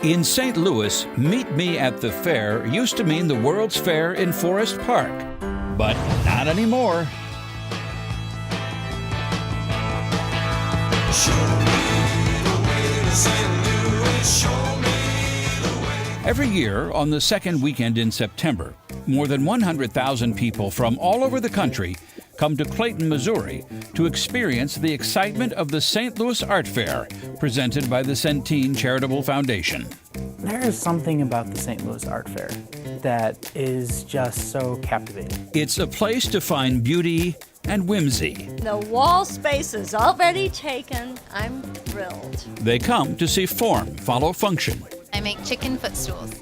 In St. Louis, Meet Me at the Fair used to mean the World's Fair in Forest Park, but not anymore. Every year, on the second weekend in September, more than 100,000 people from all over the country come to Clayton, Missouri to experience the excitement of the St. Louis Art Fair, presented by the Centene Charitable Foundation. There is something about the St. Louis Art Fair that is just so captivating. It's a place to find beauty and whimsy. The wall space is already taken. I'm thrilled. They come to see form follow function. I make chicken footstools.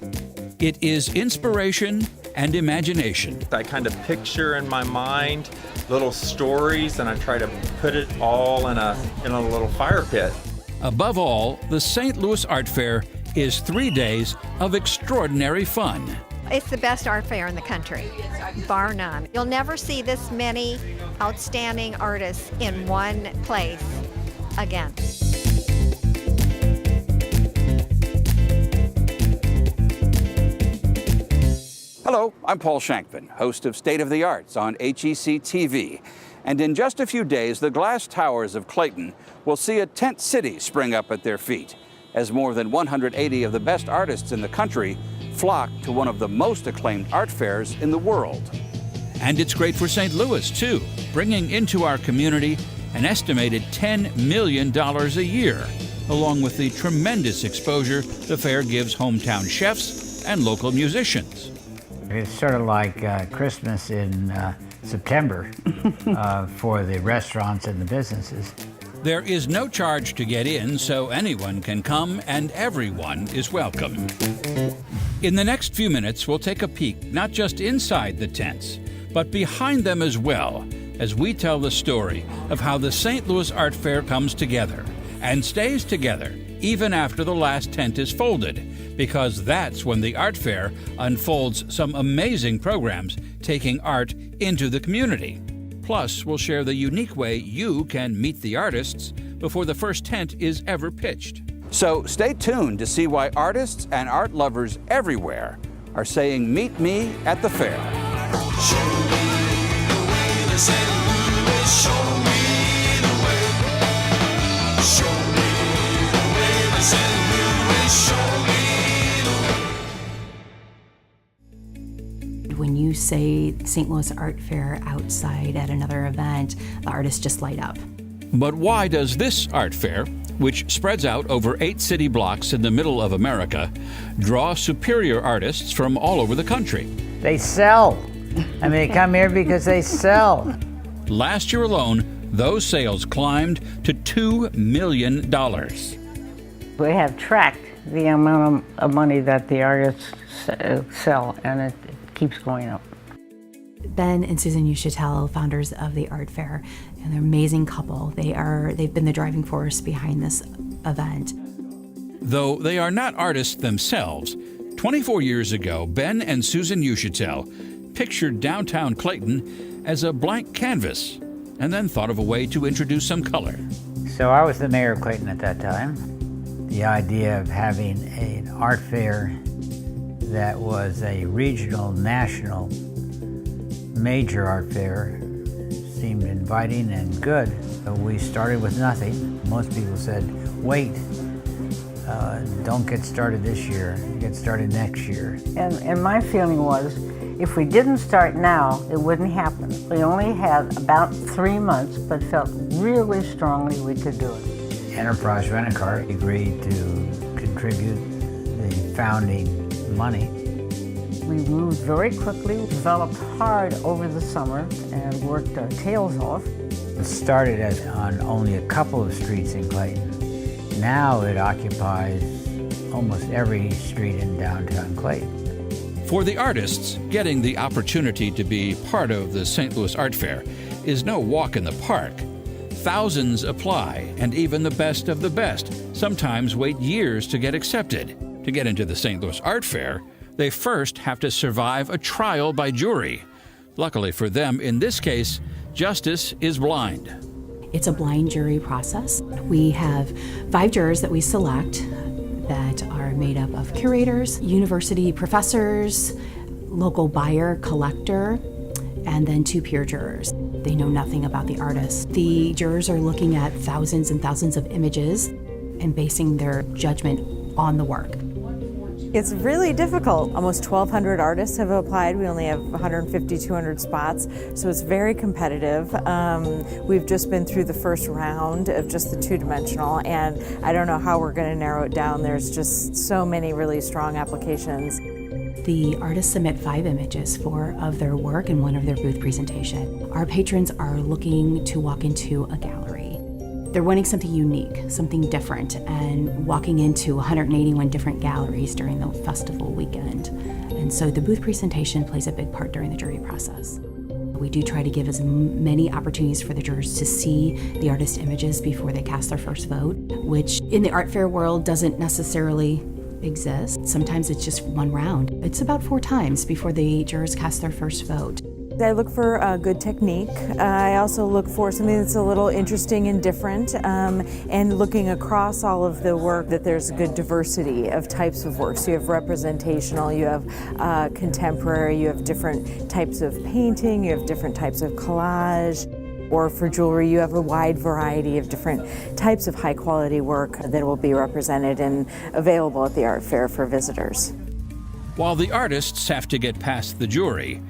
It is inspiration and imagination. I kind of picture in my mind little stories, and I try to put it all in a little fire pit. Above all, the St. Louis Art Fair is 3 days of extraordinary fun. It's the best art fair in the country, bar none. You'll never see this many outstanding artists in one place again. Hello, I'm Paul Shankman, host of State of the Arts on HEC TV. And in just a few days, the glass towers of Clayton will see a tent city spring up at their feet, as more than 180 of the best artists in the country flock to one of the most acclaimed art fairs in the world. And it's great for St. Louis, too, bringing into our community an estimated $10 million a year, along with the tremendous exposure the fair gives hometown chefs and local musicians. It's sort of like Christmas in September for the restaurants and the businesses. There is no charge to get in, so anyone can come and everyone is welcome. In the next few minutes, we'll take a peek not just inside the tents, but behind them as well, as we tell the story of how the St. Louis Art Fair comes together and stays together even after the last tent is folded, because that's when the art fair unfolds some amazing programs taking art into the community. Plus, we'll share the unique way you can meet the artists before the first tent is ever pitched. So stay tuned to see why artists and art lovers everywhere are saying, "Meet me at the fair." Show me the way to St. Louis, show me the way. Show me the way to St. Louis, show me the way. When you say St. Louis Art Fair outside at another event, the artists just light up. But why does this art fair, which spreads out over 8 city blocks in the middle of America, draw superior artists from all over the country? They sell. I mean, they come here because they sell. Last year alone, those sales climbed to $2 million. We have tracked the amount of money that the artists sell, and it keeps going up. Ben and Susan Uchitel, founders of the art fair, and they're an amazing couple. They've been the driving force behind this event. Though they are not artists themselves, 24 years ago, Ben and Susan Uchitel pictured downtown Clayton as a blank canvas, and then thought of a way to introduce some color. So I was the mayor of Clayton at that time. The idea of having an art fair that was a regional, national, major art fair seemed inviting and good. So we started with nothing. Most people said, wait, don't get started this year, get started next year. And my feeling was, if we didn't start now, it wouldn't happen. We only had about 3 months, but felt really strongly we could do it. Enterprise Rent-A-Car agreed to contribute the founding money. We moved very quickly, developed hard over the summer, and worked our tails off. It started on only a couple of streets in Clayton. Now it occupies almost every street in downtown Clayton. For the artists, getting the opportunity to be part of the St. Louis Art Fair is no walk in the park. Thousands apply, and even the best of the best sometimes wait years to get accepted. To get into the St. Louis Art Fair, they first have to survive a trial by jury. Luckily for them, in this case, justice is blind. It's a blind jury process. We have 5 jurors that we select. that are made up of curators, university professors, local buyer, collector, and then 2 peer jurors. They know nothing about the artist. The jurors are looking at thousands and thousands of images and basing their judgment on the work. It's really difficult. Almost 1,200 artists have applied. We only have 150, 200 spots, so it's very competitive. We've just been through the first round of just the 2-dimensional, and I don't know how we're going to narrow it down. There's just so many really strong applications. The artists submit 5 images, 4 of their work and 1 of their booth presentation. Our patrons are looking to walk into a gallery. They're wanting something unique, something different, and walking into 181 different galleries during the festival weekend. And so the booth presentation plays a big part during the jury process. We do try to give as many opportunities for the jurors to see the artist images before they cast their first vote, which in the art fair world doesn't necessarily exist. Sometimes it's just 1 round. It's about 4 times before the jurors cast their first vote. I look for a good technique. I also look for something that's a little interesting and different, and looking across all of the work that there's a good diversity of types of work. So you have representational, you have contemporary, you have different types of painting, you have different types of collage. Or for jewelry, you have a wide variety of different types of high quality work that will be represented and available at the art fair for visitors. While the artists have to get past the jury,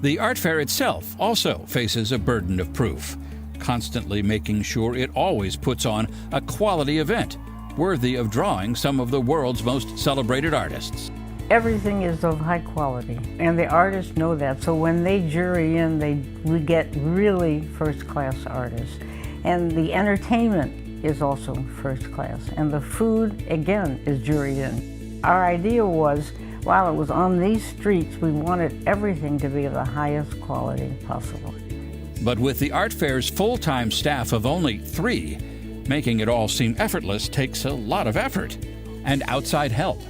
the art fair itself also faces a burden of proof, constantly making sure it always puts on a quality event worthy of drawing some of the world's most celebrated artists. Everything is of high quality, and the artists know that. So when they jury in, we get really first-class artists. And the entertainment is also first class. And the food, again, is juried in. Our idea was, while it was on these streets, we wanted everything to be of the highest quality possible. But with the art fair's full-time staff of only 3, making it all seem effortless takes a lot of effort and outside help.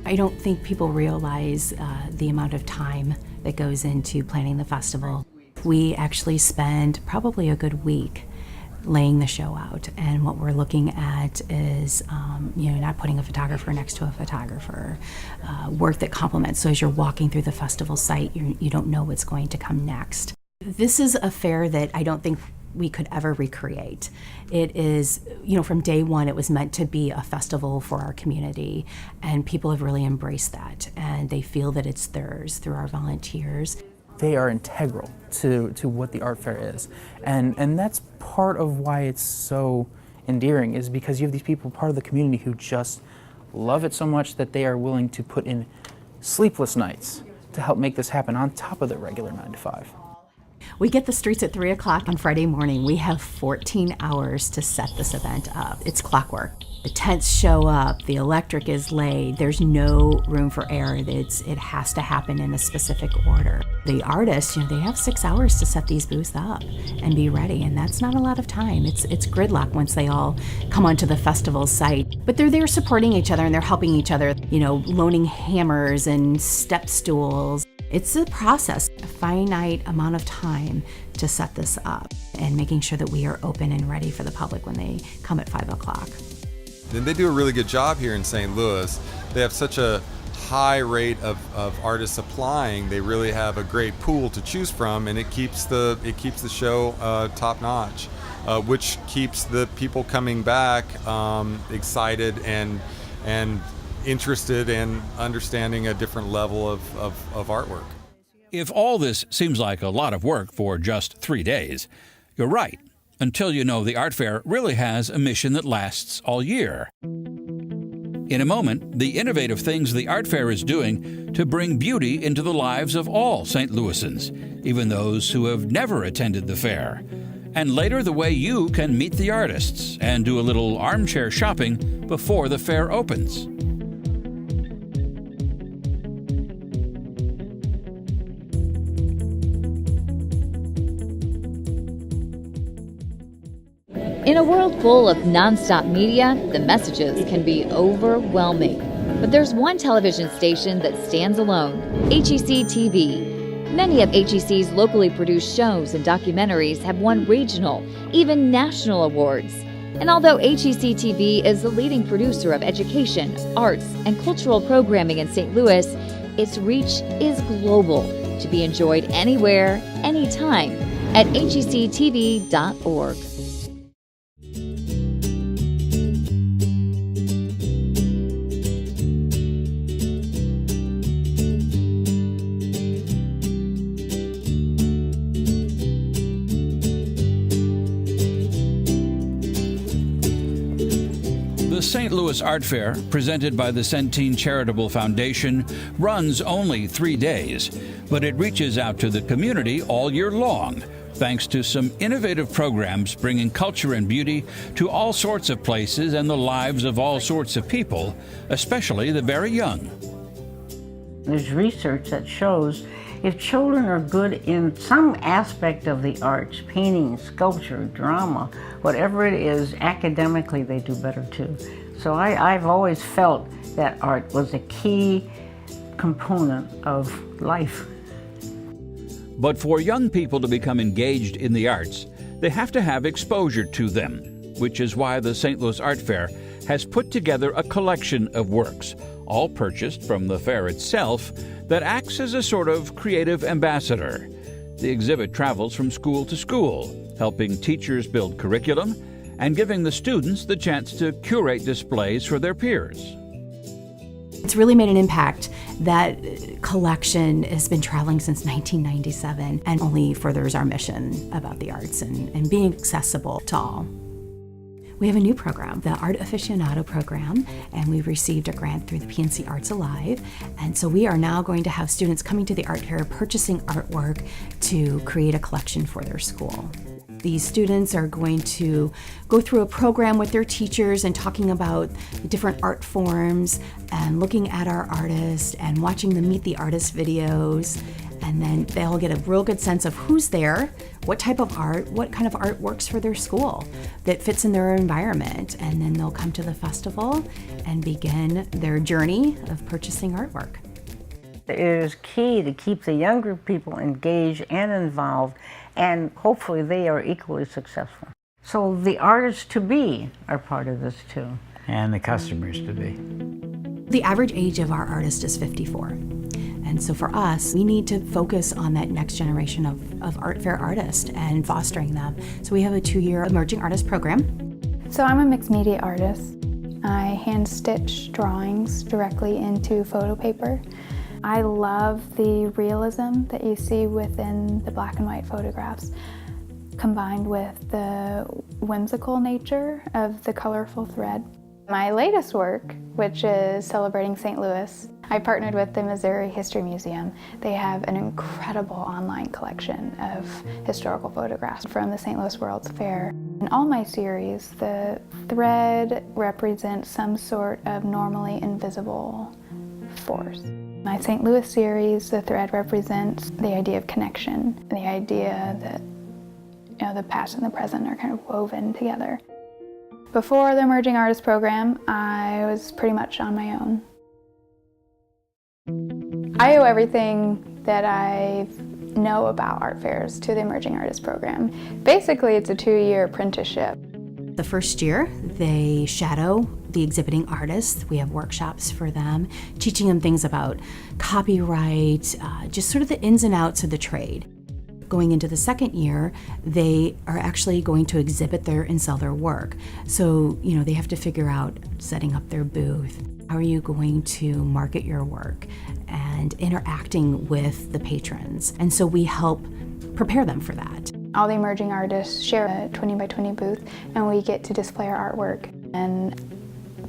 I don't think people realize the amount of time that goes into planning the festival. We actually spend probably a good week laying the show out, and what we're looking at is not putting a photographer next to a photographer, work that complements. So as you're walking through the festival site, you don't know what's going to come next. This is a fair that I don't think we could ever recreate. It is, from day one, it was meant to be a festival for our community, and people have really embraced that, and they feel that it's theirs through our volunteers. They are integral to what the art fair is, and that's part of why it's so endearing, is because you have these people, part of the community, who just love it so much that they are willing to put in sleepless nights to help make this happen on top of their regular 9 to 5. We get the streets at 3 o'clock on Friday morning. We have 14 hours to set this event up. It's clockwork. The tents show up, the electric is laid, there's no room for error. It has to happen in a specific order. The artists, they have 6 hours to set these booths up and be ready, and that's not a lot of time. It's gridlock once they all come onto the festival site. But they're there supporting each other, and they're helping each other, loaning hammers and step stools. It's a process, a finite amount of time to set this up, and making sure that we are open and ready for the public when they come at 5 o'clock. And they do a really good job here in St. Louis. They have such a high rate of artists applying. They really have a great pool to choose from, and it keeps the show top notch, which keeps the people coming back excited and interested in understanding a different level of artwork. If all this seems like a lot of work for just 3 days, you're right, until you know the art fair really has a mission that lasts all year. In a moment, the innovative things the art fair is doing to bring beauty into the lives of all St. Louisans, even those who have never attended the fair. And later, the way you can meet the artists and do a little armchair shopping before the fair opens. In a world full of nonstop media, the messages can be overwhelming. But there's one television station that stands alone, HEC TV. Many of HEC's locally produced shows and documentaries have won regional, even national awards. And although HEC TV is the leading producer of education, arts, and cultural programming in St. Louis, its reach is global, to be enjoyed anywhere, anytime at hectv.org. The St. Louis Art Fair, presented by the Centene Charitable Foundation, runs only 3 days, but it reaches out to the community all year long, thanks to some innovative programs bringing culture and beauty to all sorts of places and the lives of all sorts of people, especially the very young. There's research that shows if children are good in some aspect of the arts, painting, sculpture, drama, whatever it is, academically they do better too. So I've always felt that art was a key component of life. But for young people to become engaged in the arts, they have to have exposure to them, which is why the St. Louis Art Fair has put together a collection of works, all purchased from the fair itself, that acts as a sort of creative ambassador. The exhibit travels from school to school, helping teachers build curriculum and giving the students the chance to curate displays for their peers. It's really made an impact. That collection has been traveling since 1997 and only furthers our mission about the arts and being accessible to all. We have a new program, the Art Aficionado program, and we've received a grant through the PNC Arts Alive. And so we are now going to have students coming to the art fair purchasing artwork to create a collection for their school. These students are going to go through a program with their teachers and talking about different art forms and looking at our artists and watching the Meet the Artist videos. And then they'll get a real good sense of who's there, what type of art, what kind of art works for their school that fits in their environment. And then they'll come to the festival and begin their journey of purchasing artwork. It is key to keep the younger people engaged and involved, and hopefully they are equally successful. So the artists to be are part of this too. And the customers to be. The average age of our artist is 54. And so for us, we need to focus on that next generation of art fair artists and fostering them. So we have a 2-year emerging artist program. So I'm a mixed media artist. I hand stitch drawings directly into photo paper. I love the realism that you see within the black and white photographs, combined with the whimsical nature of the colorful thread. My latest work, which is celebrating St. Louis, I partnered with the Missouri History Museum. They have an incredible online collection of historical photographs from the St. Louis World's Fair. In all my series, the thread represents some sort of normally invisible force. My St. Louis series, the thread represents the idea of connection, the idea that the past and the present are kind of woven together. Before the Emerging Artist Program, I was pretty much on my own. I owe everything that I know about art fairs to the Emerging Artist Program. Basically, it's a 2-year apprenticeship. The first year, they shadow the exhibiting artists. We have workshops for them, teaching them things about copyright, just sort of the ins and outs of the trade. Going into the second year, they are actually going to exhibit and sell their work. So, they have to figure out setting up their booth. How are you going to market your work and interacting with the patrons? And so we help prepare them for that. All the emerging artists share a 20 by 20 booth, and we get to display our artwork and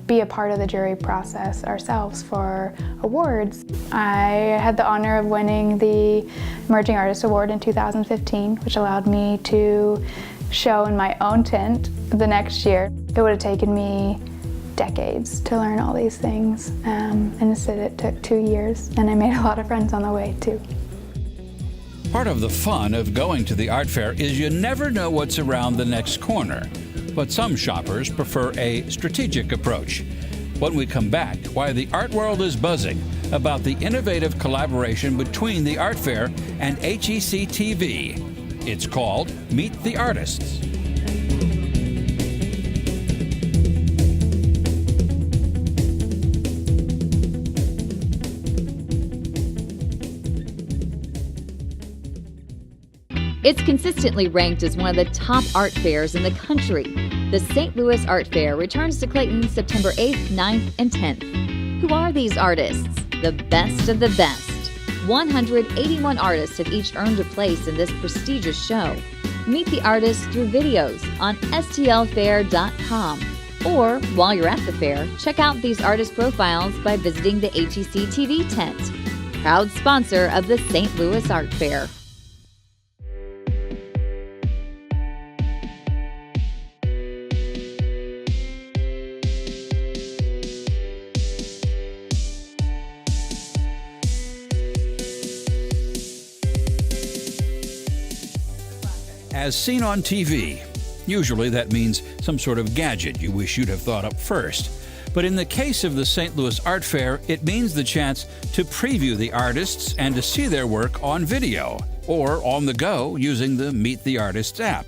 be a part of the jury process ourselves for awards. I had the honor of winning the Emerging Artist Award in 2015, which allowed me to show in my own tent the next year. It would have taken me decades to learn all these things, and instead it took 2 years, and I made a lot of friends on the way too. Part of the fun of going to the art fair is you never know what's around the next corner. But some shoppers prefer a strategic approach. When we come back, why the art world is buzzing about the innovative collaboration between the art fair and HEC TV. It's called Meet the Artists. It's consistently ranked as one of the top art fairs in the country. The St. Louis Art Fair returns to Clayton September 8th, 9th, and 10th. Who are these artists? The best of the best. 181 artists have each earned a place in this prestigious show. Meet the artists through videos on stlfair.com. Or, while you're at the fair, check out these artist profiles by visiting the HEC TV tent. Proud sponsor of the St. Louis Art Fair. As seen on TV. Usually that means some sort of gadget you wish you'd have thought up first. But in the case of the St. Louis Art Fair, it means the chance to preview the artists and to see their work on video or on the go using the Meet the Artists app.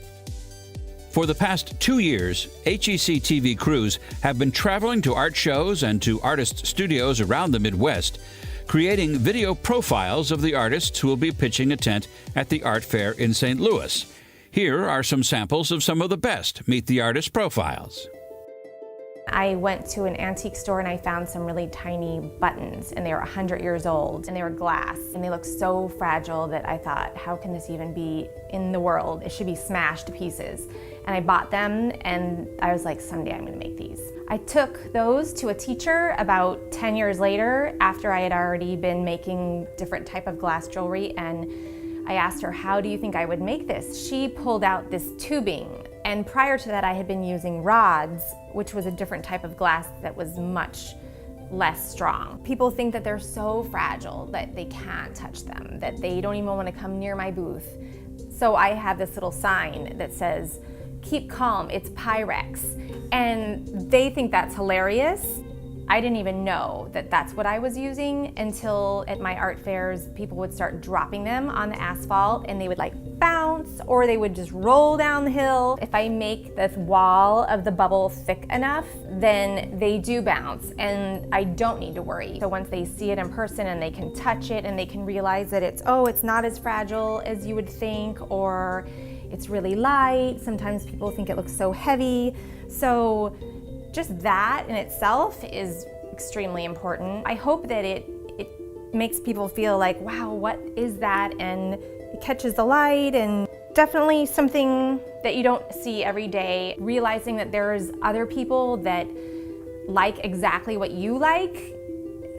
For the past 2 years, HEC TV crews have been traveling to art shows and to artist studios around the Midwest, creating video profiles of the artists who will be pitching a tent at the art fair in St. Louis. Here are some samples of some of the best Meet the Artist profiles. I went to an antique store and I found some really tiny buttons, and they were 100 years old, and they were glass, and they looked so fragile that I thought, how can this even be in the world? It should be smashed to pieces. And I bought them, and I was like, someday I'm gonna make these. I took those to a teacher about 10 years later, after I had already been making different type of glass jewelry, and I asked her, how do you think I would make this? She pulled out this tubing, and prior to that I had been using rods, which was a different type of glass that was much less strong. People think that they're so fragile that they can't touch them, that they don't even want to come near my booth. So I have this little sign that says, keep calm, it's Pyrex. And they think that's hilarious. I didn't even know that that's what I was using until at my art fairs, people would start dropping them on the asphalt and they would like bounce, or they would just roll down the hill. If I make the wall of the bubble thick enough, then they do bounce and I don't need to worry. So once they see it in person and they can touch it and they can realize that it's not as fragile as you would think, or it's really light. Sometimes people think it looks so heavy. So just that in itself is extremely important. I hope that it makes people feel like, wow, what is that? And it catches the light, and definitely something that you don't see every day. Realizing that there's other people that like exactly what you like,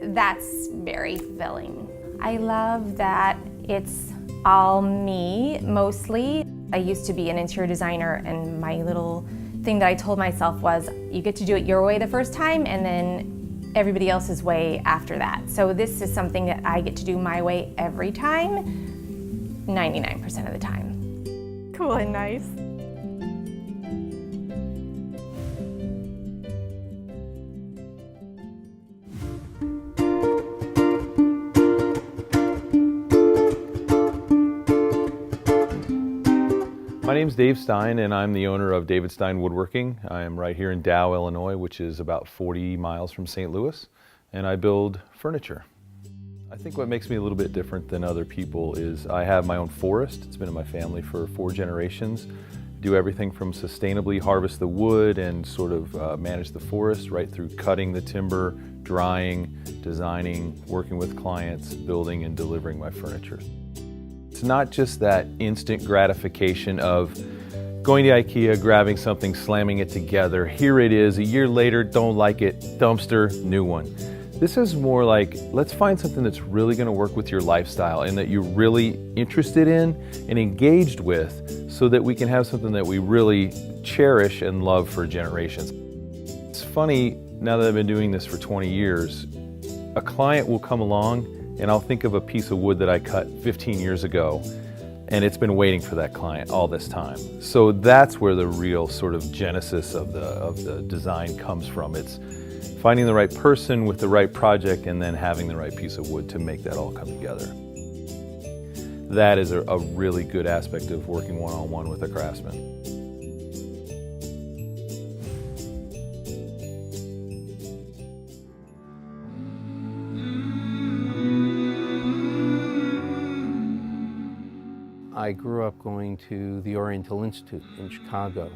that's very fulfilling. I love that it's all me, mostly. I used to be an interior designer, and my little thing that I told myself was, you get to do it your way the first time and then everybody else's way after that. So this is something that I get to do my way every time, 99% of the time. Cool and nice. My name's Dave Stein, and I'm the owner of David Stein Woodworking. I am right here in Dow, Illinois, which is about 40 miles from St. Louis, and I build furniture. I think what makes me a little bit different than other people is I have my own forest. It's been in my family for 4 generations. Do everything from sustainably harvest the wood and sort of manage the forest, right through cutting the timber, drying, designing, working with clients, building and delivering my furniture. It's not just that instant gratification of going to IKEA, grabbing something, slamming it together. Here it is, a year later, don't like it, dumpster, new one. This is more like, let's find something that's really going to work with your lifestyle and that you're really interested in and engaged with, so that we can have something that we really cherish and love for generations. It's funny, now that I've been doing this for 20 years, a client will come along and I'll think of a piece of wood that I cut 15 years ago, and it's been waiting for that client all this time. So that's where the real sort of genesis of the design comes from. It's finding the right person with the right project and then having the right piece of wood to make that all come together. That is a really good aspect of working one-on-one with a craftsman. I I grew up going to the Oriental Institute in Chicago,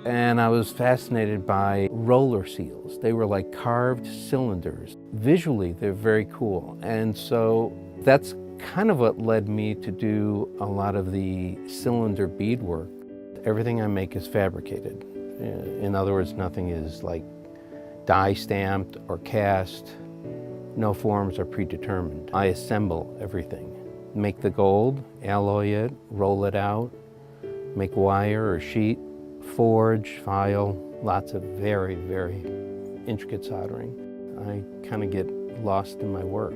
and I was fascinated by roller seals. They were like carved cylinders. Visually, they're very cool, and so that's kind of what led me to do a lot of the cylinder beadwork. Everything I make is fabricated. In other words, nothing is like die stamped or cast. No forms are predetermined. I assemble everything. Make the gold, alloy it, roll it out, make wire or sheet, forge, file, lots of very, very intricate soldering. I kind of get lost in my work.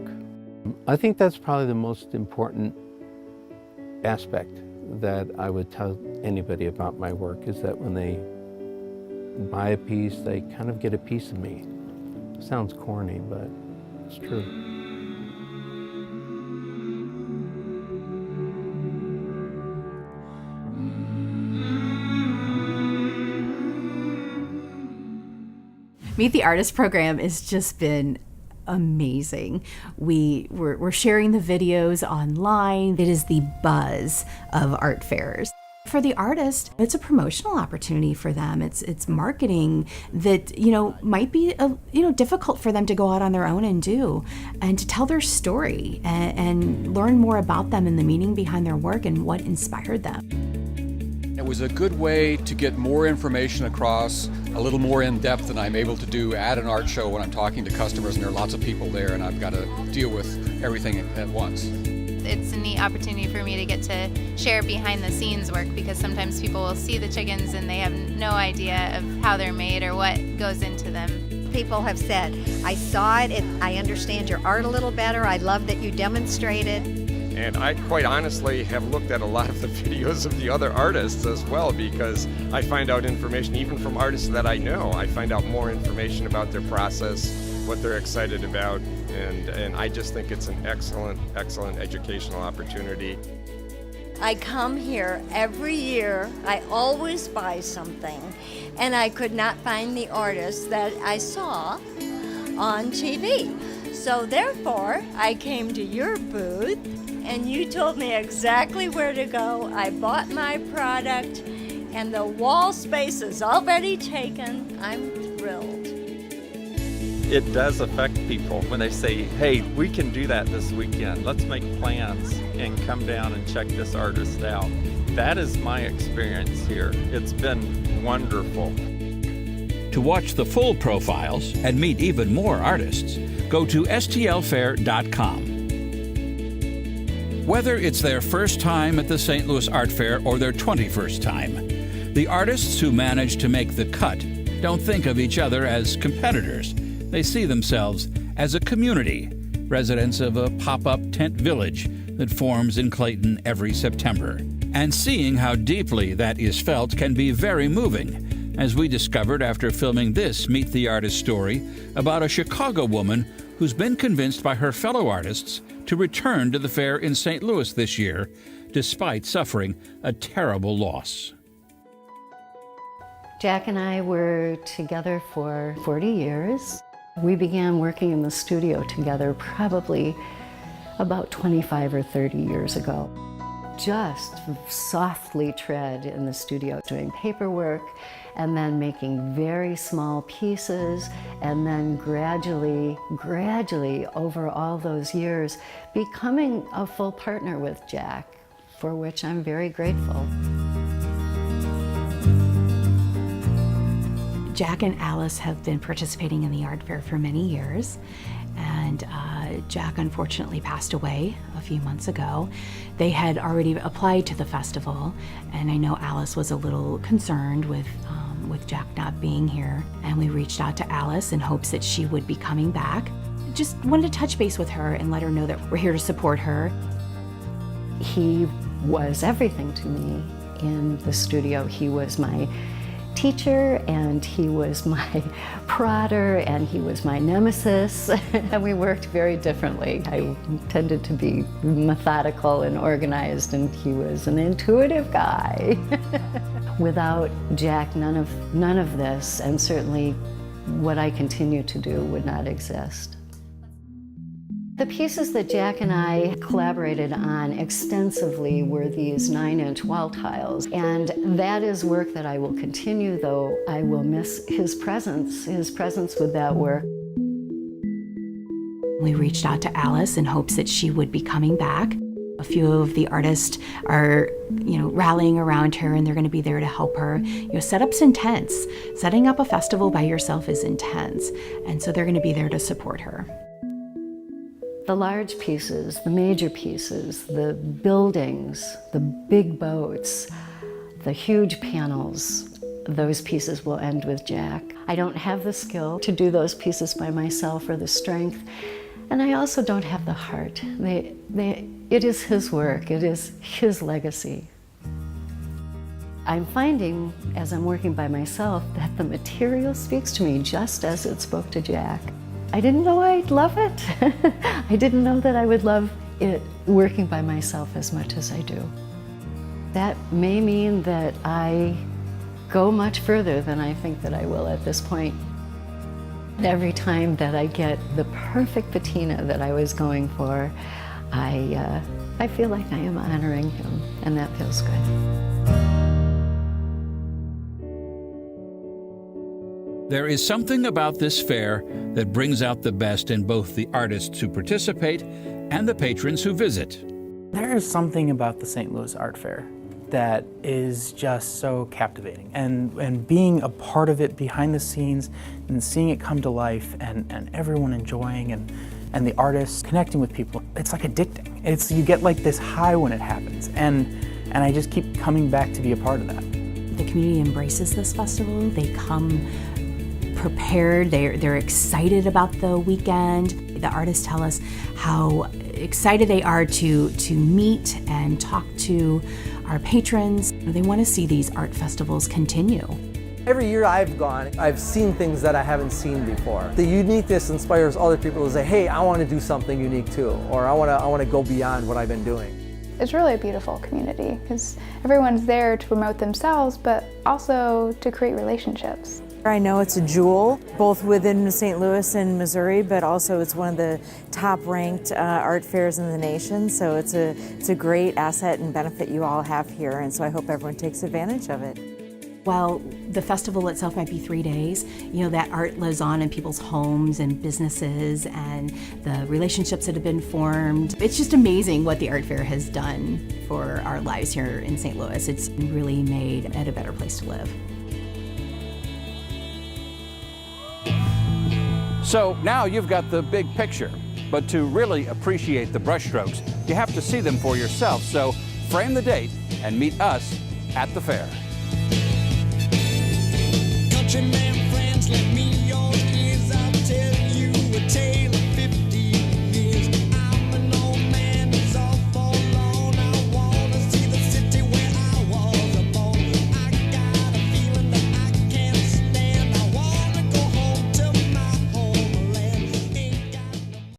I think that's probably the most important aspect that I would tell anybody about my work, is that when they buy a piece, they kind of get a piece of me. It sounds corny, but it's true. Meet the Artist program has just been amazing. We're sharing the videos online. It is the buzz of art fairs. For the artist, it's a promotional opportunity for them. It's marketing that, might be difficult for them to go out on their own and do, and to tell their story and learn more about them and the meaning behind their work and what inspired them. It was a good way to get more information across, a little more in depth than I'm able to do at an art show when I'm talking to customers and there are lots of people there and I've got to deal with everything at once. It's a neat opportunity for me to get to share behind the scenes work, because sometimes people will see the chickens and they have no idea of how they're made or what goes into them. People have said, I saw it, I understand your art a little better, I love that you demonstrated. And I quite honestly have looked at a lot of the videos of the other artists as well, because I find out information even from artists that I know. I find out more information about their process, what they're excited about, and I just think it's an excellent, excellent educational opportunity. I come here every year. I always buy something, and I could not find the artist that I saw on TV. So therefore, I came to your booth, and you told me exactly where to go. I bought my product, and the wall space is already taken. I'm thrilled. It does affect people when they say, hey, we can do that this weekend. Let's make plans and come down and check this artist out. That is my experience here. It's been wonderful. To watch the full profiles and meet even more artists, go to stlfair.com. Whether it's their first time at the St. Louis Art Fair or their 21st time, the artists who manage to make the cut don't think of each other as competitors. They see themselves as a community, residents of a pop-up tent village that forms in Clayton every September. And seeing how deeply that is felt can be very moving, as we discovered after filming this Meet the Artist story about a Chicago woman who's been convinced by her fellow artists to return to the fair in St. Louis this year, despite suffering a terrible loss. Jack and I were together for 40 years. We began working in the studio together probably about 25 or 30 years ago. Just softly tread in the studio, doing paperwork, and then making very small pieces, and then gradually, over all those years, becoming a full partner with Jack, for which I'm very grateful. Jack and Alice have been participating in the art fair for many years, and Jack unfortunately passed away a few months ago. They had already applied to the festival, and I know Alice was a little concerned with Jack not being here, and we reached out to Alice in hopes that she would be coming back. Just wanted to touch base with her and let her know that we're here to support her. He was everything to me in the studio. He was my teacher, and he was my prodder, and he was my nemesis, and we worked very differently. I tended to be methodical and organized, and he was an intuitive guy. Without Jack, none of this, and certainly what I continue to do, would not exist. The pieces that Jack and I collaborated on extensively were these 9-inch wall tiles, and that is work that I will continue, though I will miss his presence with that work. We reached out to Alice in hopes that she would be coming back. A few of the artists are, rallying around her, and they're going to be there to help her. Setup's intense. Setting up a festival by yourself is intense, and so they're going to be there to support her. The large pieces, the major pieces, the buildings, the big boats, the huge panels, those pieces will end with Jack. I don't have the skill to do those pieces by myself or the strength, and I also don't have the heart. It is his work, it is his legacy. I'm finding, as I'm working by myself, that the material speaks to me just as it spoke to Jack. I didn't know I'd love it. I didn't know that I would love it working by myself as much as I do. That may mean that I go much further than I think that I will at this point. Every time that I get the perfect patina that I was going for, I feel like I am honoring him, and that feels good. There is something about this fair that brings out the best in both the artists who participate and the patrons who visit. There is something about the St. Louis Art Fair that is just so captivating. And being a part of it behind the scenes and seeing it come to life and everyone enjoying and the artists connecting with people, it's like addicting. You get like this high when it happens. And I just keep coming back to be a part of that. The community embraces this festival. They come prepared, they're excited about the weekend. The artists tell us how excited they are to meet and talk to our patrons. They want to see these art festivals continue. Every year I've gone, I've seen things that I haven't seen before. The uniqueness inspires other people to say, hey, I want to do something unique too, or I want to go beyond what I've been doing. It's really a beautiful community because everyone's there to promote themselves, but also to create relationships. I know it's a jewel, both within St. Louis and Missouri, but also it's one of the top-ranked art fairs in the nation. So it's a great asset and benefit you all have here, and so I hope everyone takes advantage of it. While the festival itself might be 3 days, that art lives on in people's homes and businesses and the relationships that have been formed. It's just amazing what the art fair has done for our lives here in St. Louis. It's really made it a better place to live. So now you've got the big picture, but to really appreciate the brushstrokes, you have to see them for yourself. So frame the date and meet us at the fair. Countryman friends, let me